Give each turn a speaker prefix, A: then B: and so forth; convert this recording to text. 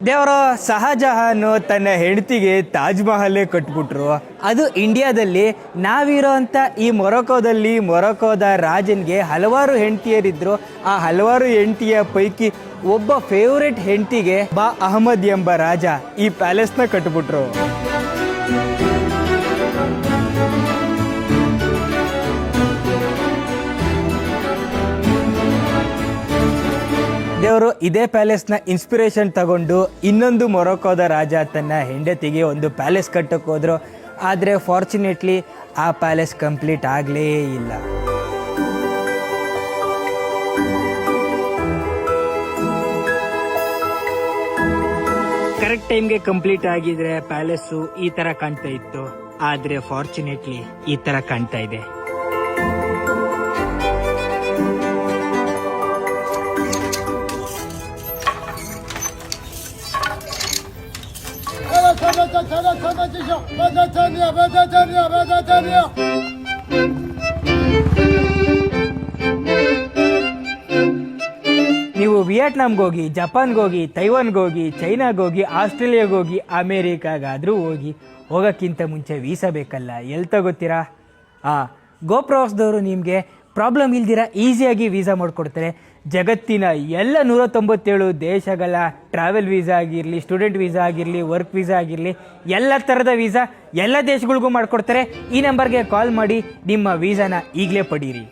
A: ದೇವರು ಶಹಜಹಾನ್ ತನ್ನ ಹೆಂಡತಿಗೆ ತಾಜ್ ಮಹಲ್ಲೇ ಕಟ್ಬಿಟ್ರು. ಅದು ಇಂಡಿಯಾದಲ್ಲಿ. ನಾವಿರೋ ಅಂತ ಈ ಮೊರಕೋದ ರಾಜನ್ಗೆ ಹಲವಾರು ಹೆಂಡತಿಯರಿದ್ರು. ಆ ಹಲವಾರು ಹೆಂಡತಿಯ ಪೈಕಿ ಒಬ್ಬ ಫೇವ್ರೆಟ್ ಹೆಂಡತಿಗೆ ಬಾ ಅಹಮದ್ ಎಂಬ ರಾಜ ಈ ಪ್ಯಾಲೇಸ್ನ ಕಟ್ಬಿಟ್ರು. ದೇವರು ಇದೇ ಪ್ಯಾಲೇಸ್ನ ಇನ್ಸ್ಪಿರೇಷನ್ ತಗೊಂಡು ಇನ್ನೊಂದು ಮೊರಕೋದ ರಾಜ ತನ್ನ ಹೆಂಡತಿಗೆ ಒಂದು ಪ್ಯಾಲೇಸ್ ಕಟ್ಟಕ್ಕೆ ಹೋದ್ರು. ಆದರೆ ಫಾರ್ಚುನೇಟ್ಲಿ ಆ ಪ್ಯಾಲೇಸ್ ಕಂಪ್ಲೀಟ್ ಆಗಲೇ ಇಲ್ಲ. ಕರೆಕ್ಟ್ ಟೈಮ್ಗೆ ಕಂಪ್ಲೀಟ್ ಆಗಿದ್ರೆ ಪ್ಯಾಲೇಸು ಈ ತರ ಕಾಣ್ತಾ ಇತ್ತು. ಆದರೆ ಫಾರ್ಚುನೇಟ್ಲಿ ಈ ತರ ಕಾಣ್ತಾ ಇದೆ. ನೀವು ವಿಯೆಟ್ನಾಮ್ಗೆ ಹೋಗಿ, ಜಪಾನ್ಗೆ ಹೋಗಿ, ತೈವಾನ್ಗೆ ಹೋಗಿ, ಚೈನಾಗೆ ಹೋಗಿ, ಆಸ್ಟ್ರೇಲಿಯಾಗೆ ಹೋಗಿ, ಅಮೇರಿಕಾಗಾದರೂ ಹೋಗೋಕ್ಕಿಂತ ಮುಂಚೆ ವೀಸಾ ಬೇಕಲ್ಲ. ಎಲ್ಲಿ ತಗೋತೀರಾ? ಗೋಪ್ರವಾಸದವರು ನಿಮಗೆ ಪ್ರಾಬ್ಲಮ್ ಇಲ್ದಿರ ಈಸಿಯಾಗಿ ವೀಸಾ ಮಾಡಿಕೊಡ್ತಾರೆ. ಜಗತ್ತಿನ ಎಲ್ಲ 197 ದೇಶಗಳ ಟ್ರಾವೆಲ್ ವೀಸಾ ಆಗಿರಲಿ, ಸ್ಟೂಡೆಂಟ್ ವೀಸಾ ಆಗಿರಲಿ, ವರ್ಕ್ ವೀಸಾ ಆಗಿರಲಿ, ಎಲ್ಲ ಥರದ ವೀಸಾ ಎಲ್ಲ ದೇಶಗಳಿಗೂ ಮಾಡಿಕೊಡ್ತಾರೆ. ಈ ನಂಬರ್ಗೆ ಕಾಲ್ ಮಾಡಿ ನಿಮ್ಮ ವೀಸಾನ ಈಗಲೇ ಪಡೀರಿ.